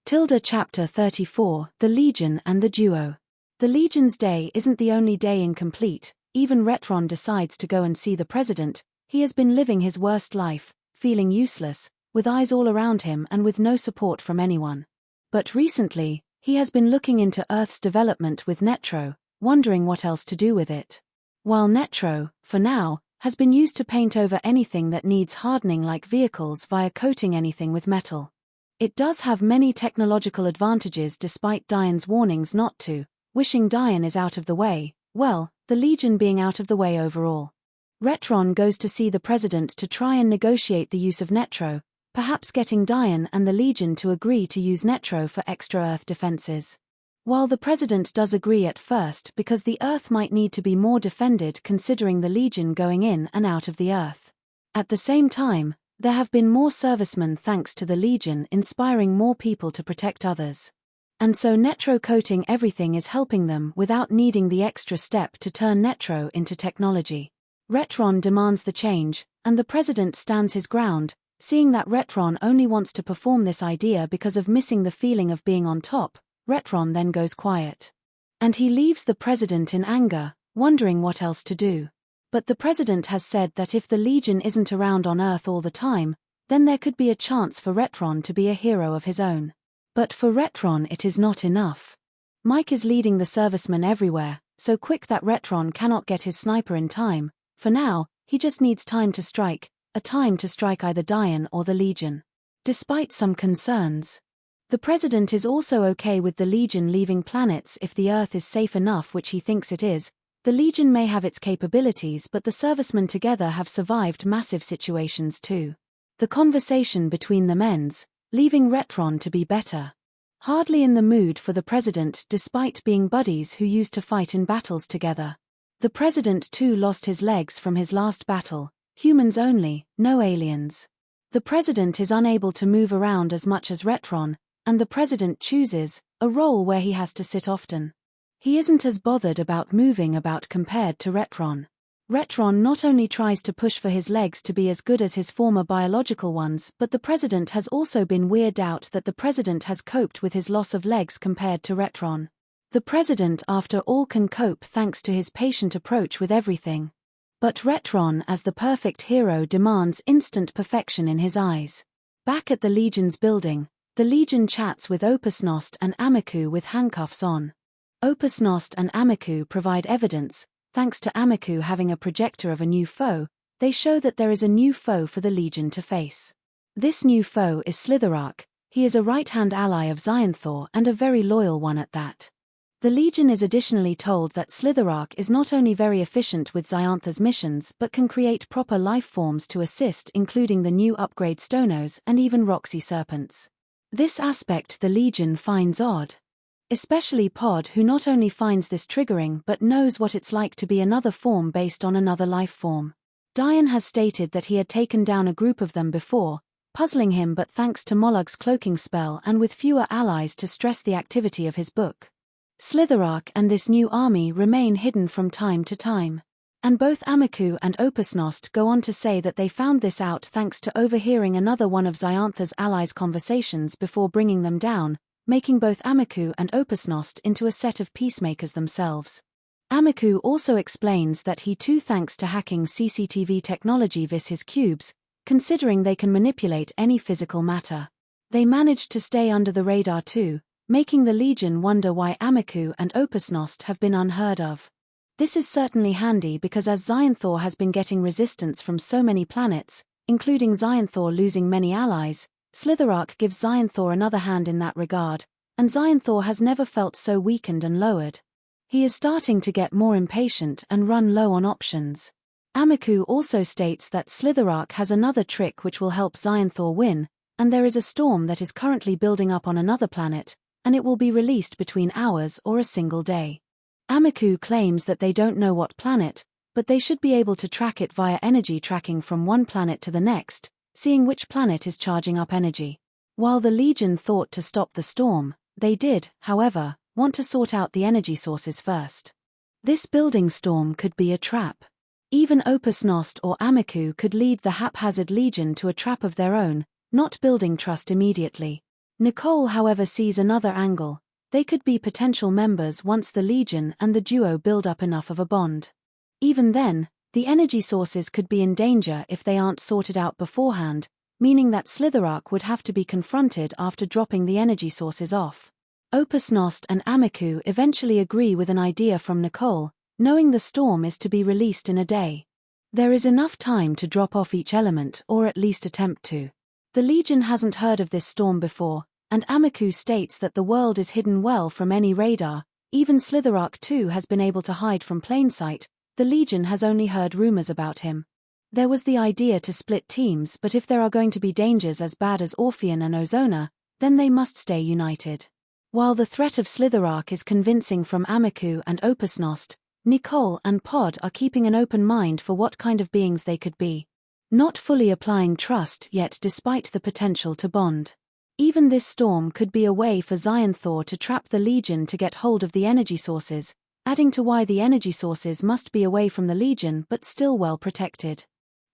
Chapter 34, The Legion and the Duo. The Legion's day isn't the only day incomplete. Even Retron decides to go and see the president. He has been living his worst life, feeling useless, with eyes all around him and with no support from anyone. But recently, he has been looking into Earth's development with Netro, wondering what else to do with it. While Netro, for now, has been used to paint over anything that needs hardening like vehicles via coating anything with metal. It does have many technological advantages despite Diane's warnings not to, wishing Diane is out of the way, well, the Legion being out of the way overall. Retron goes to see the president to try and negotiate the use of Netro, perhaps getting Diane and the Legion to agree to use Netro for extra Earth defenses. While the president does agree at first because the Earth might need to be more defended considering the Legion going in and out of the Earth. At the same time, there have been more servicemen thanks to the Legion inspiring more people to protect others. And so Netro coating everything is helping them without needing the extra step to turn Netro into technology. Retron demands the change, and the president stands his ground, seeing that Retron only wants to perform this idea because of missing the feeling of being on top. Retron then goes quiet. And he leaves the president in anger, wondering what else to do. But the president has said that if the Legion isn't around on Earth all the time, then there could be a chance for Retron to be a hero of his own. But for Retron it is not enough. Mike is leading the servicemen everywhere, so quick that Retron cannot get his sniper in time. For now, he just needs time to strike, a time to strike either Diane or the Legion. Despite some concerns, the president is also okay with the Legion leaving planets if the Earth is safe enough, which he thinks it is. The Legion may have its capabilities, but the servicemen together have survived massive situations too. The conversation between them ends, leaving Retron to be better. Hardly in the mood for the president despite being buddies who used to fight in battles together. The president too lost his legs from his last battle, humans only, no aliens. The president is unable to move around as much as Retron, and the president chooses a role where he has to sit often. He isn't as bothered about moving about compared to Retron. Retron not only tries to push for his legs to be as good as his former biological ones, but the president has also been weirded out that the president has coped with his loss of legs compared to Retron. The president after all can cope thanks to his patient approach with everything. But Retron as the perfect hero demands instant perfection in his eyes. Back at the Legion's building, the Legion chats with Opusnost and Amiku with handcuffs on. Opusnost and Amiku provide evidence. Thanks to Amiku having a projector of a new foe, they show that there is a new foe for the Legion to face. This new foe is Slitherark. He is a right-hand ally of Xyanthor and a very loyal one at that. The Legion is additionally told that Slitherark is not only very efficient with Xyanthor's missions but can create proper life forms to assist, including the new upgrade Stonos and even Roxy Serpents. This aspect the Legion finds odd. Especially Pod, who not only finds this triggering but knows what it's like to be another form based on another life form. Diane has stated that he had taken down a group of them before, puzzling him, but thanks to Mollug's cloaking spell and with fewer allies to stress the activity of his book. Slitherark and this new army remain hidden from time to time. And both Amiku and Opusnost go on to say that they found this out thanks to overhearing another one of Xyanthor's allies' conversations before bringing them down, making both Amiku and Opusnost into a set of peacemakers themselves. Amiku also explains that he too thanks to hacking CCTV technology vis his cubes, considering they can manipulate any physical matter. They managed to stay under the radar too, making the Legion wonder why Amiku and Opusnost have been unheard of. This is certainly handy because as Xyanthor has been getting resistance from so many planets, including Xyanthor losing many allies, Slitherark gives Xyanthor another hand in that regard, and Xyanthor has never felt so weakened and lowered. He is starting to get more impatient and run low on options. Amiku also states that Slitherark has another trick which will help Xyanthor win, and there is a storm that is currently building up on another planet, and it will be released between hours or a single day. Amiku claims that they don't know what planet, but they should be able to track it via energy tracking from one planet to the next, seeing which planet is charging up energy. While the Legion thought to stop the storm, they did, however, want to sort out the energy sources first. This building storm could be a trap. Even Opusnost or Amiku could lead the Haphazard Legion to a trap of their own, not building trust immediately. Nicole, however, sees another angle. They could be potential members once the Legion and the duo build up enough of a bond. Even then, the energy sources could be in danger if they aren't sorted out beforehand, meaning that Slitherark would have to be confronted after dropping the energy sources off. Opus Nost and Amiku eventually agree with an idea from Nicole, knowing the storm is to be released in a day. There is enough time to drop off each element, or at least attempt to. The Legion hasn't heard of this storm before, and Amiku states that the world is hidden well from any radar. Even Slitherark too has been able to hide from plain sight. The Legion has only heard rumors about him. There was the idea to split teams, but if there are going to be dangers as bad as Orpheon and Ozona, then they must stay united. While the threat of Slitherark is convincing from Amiku and Opus Nost, Nicole and Pod are keeping an open mind for what kind of beings they could be. Not fully applying trust yet despite the potential to bond. Even this storm could be a way for Xyanthor to trap the Legion to get hold of the energy sources, adding to why the energy sources must be away from the Legion but still well protected.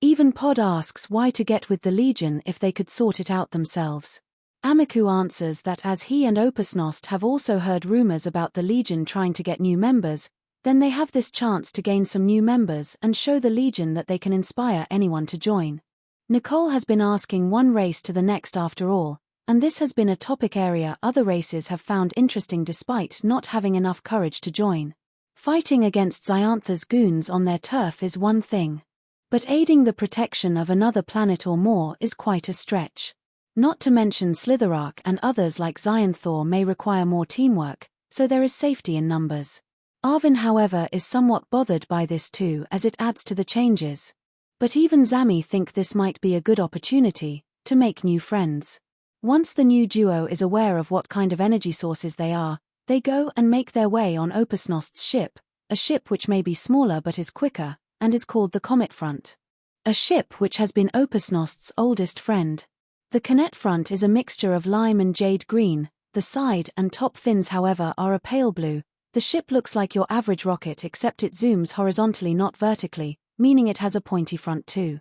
Even Pod asks why to get with the Legion if they could sort it out themselves. Amiku answers that as he and Opus Nost have also heard rumors about the Legion trying to get new members, then they have this chance to gain some new members and show the Legion that they can inspire anyone to join. Nicole has been asking one race to the next after all, and this has been a topic area other races have found interesting despite not having enough courage to join. Fighting against Xyanthor's goons on their turf is one thing. But aiding the protection of another planet or more is quite a stretch. Not to mention Slitherark and others like Xyanthor may require more teamwork, so there is safety in numbers. Arvin, however, is somewhat bothered by this too as it adds to the changes. But even Zami think this might be a good opportunity to make new friends. Once the new duo is aware of what kind of energy sources they are, they go and make their way on Opus Nost's ship, a ship which may be smaller but is quicker, and is called the Comet Front. A ship which has been Opus Nost's oldest friend. The Comet Front is a mixture of lime and jade green, the side and top fins however are a pale blue. The ship looks like your average rocket except it zooms horizontally not vertically, meaning it has a pointy front too.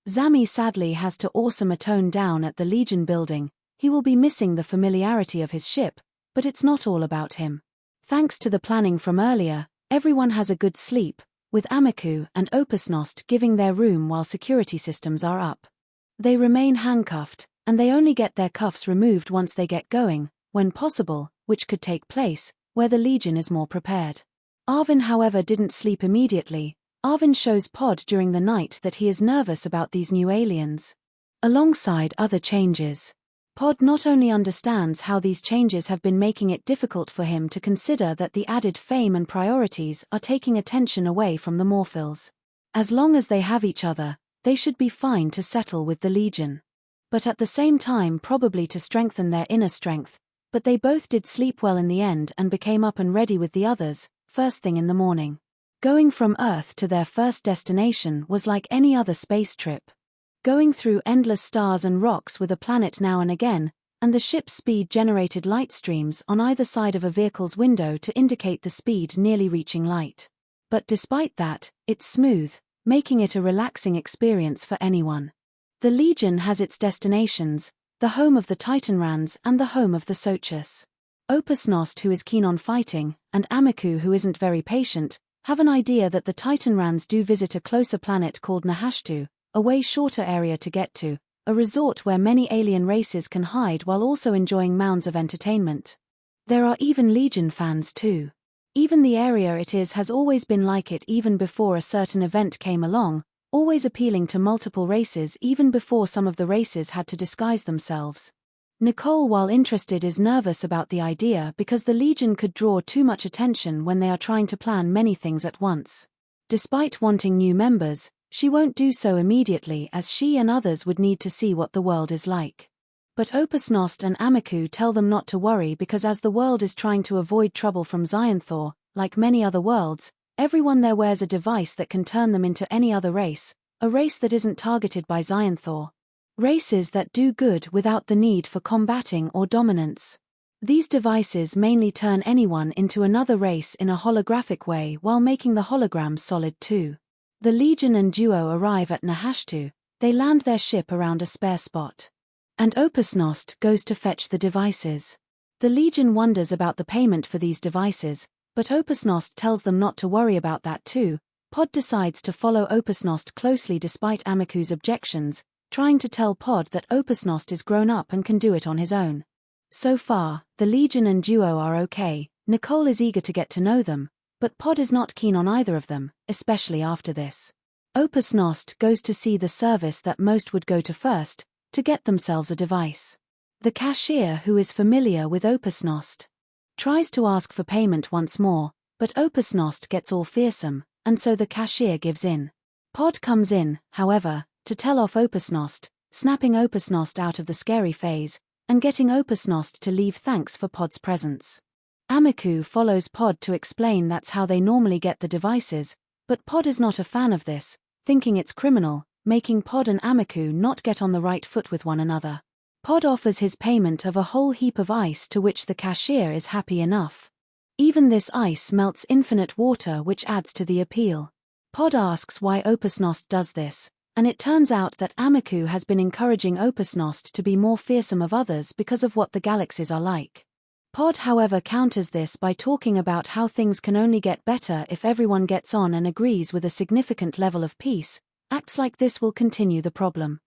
Zami sadly has to awesome a tone down at the Legion building. He will be missing the familiarity of his ship, but it's not all about him. Thanks to the planning from earlier, everyone has a good sleep, with Amiku and Opus Nost giving their room while security systems are up. They remain handcuffed, and they only get their cuffs removed once they get going, when possible, which could take place, where the Legion is more prepared. Arvin, however, didn't sleep immediately. Arvin shows Pod during the night that he is nervous about these new aliens. Alongside other changes, Pod not only understands how these changes have been making it difficult for him to consider that the added fame and priorities are taking attention away from the Morphils. As long as they have each other, they should be fine to settle with the Legion. But at the same time probably to strengthen their inner strength, but they both did sleep well in the end and became up and ready with the others, first thing in the morning. Going from Earth to their first destination was like any other space trip. Going through endless stars and rocks with a planet now and again, and the ship's speed generated light streams on either side of a vehicle's window to indicate the speed nearly reaching light. But despite that, it's smooth, making it a relaxing experience for anyone. The Legion has its destinations, the home of the Titanrans and the home of the Sochus. Opus Nost, who is keen on fighting, and Amiku, who isn't very patient, have an idea that the Titanrans do visit a closer planet called Nahashtu, a way shorter area to get to, a resort where many alien races can hide while also enjoying mounds of entertainment. There are even Legion fans too. Even the area it is has always been like it even before a certain event came along, always appealing to multiple races even before some of the races had to disguise themselves. Nicole, while interested, is nervous about the idea because the Legion could draw too much attention when they are trying to plan many things at once. Despite wanting new members, she won't do so immediately as she and others would need to see what the world is like. But Opus Nost and Amiku tell them not to worry because as the world is trying to avoid trouble from Xyanthor, like many other worlds, everyone there wears a device that can turn them into any other race, a race that isn't targeted by Xyanthor. Races that do good without the need for combating or dominance. These devices mainly turn anyone into another race in a holographic way while making the holograms solid too. The Legion and duo arrive at Nahashtu. They land their ship around a spare spot. and Opusnost goes to fetch the devices. The Legion wonders about the payment for these devices, but Opusnost tells them not to worry about that too. Pod decides to follow Opusnost closely despite Amiku's objections, trying to tell Pod that Opusnost is grown up and can do it on his own. So far, the Legion and Duo are okay. Nicole is eager to get to know them, but Pod is not keen on either of them, especially after this. Opusnost goes to see the service that most would go to first, to get themselves a device. The cashier, who is familiar with Opusnost, tries to ask for payment once more, but Opusnost gets all fearsome, and so the cashier gives in. Pod comes in, however, to tell off Opusnost, snapping Opusnost out of the scary phase, and getting Opusnost to leave thanks for Pod's presence. Amiku follows Pod to explain that's how they normally get the devices, but Pod is not a fan of this, thinking it's criminal, making Pod and Amiku not get on the right foot with one another. Pod offers his payment of a whole heap of ice, to which the cashier is happy enough. Even this ice melts infinite water, which adds to the appeal. Pod asks why Opusnost does this, and it turns out that Amiku has been encouraging Opusnost to be more fearsome of others because of what the galaxies are like. Pod, however, counters this by talking about how things can only get better if everyone gets on and agrees with a significant level of peace. Acts like this will continue the problem.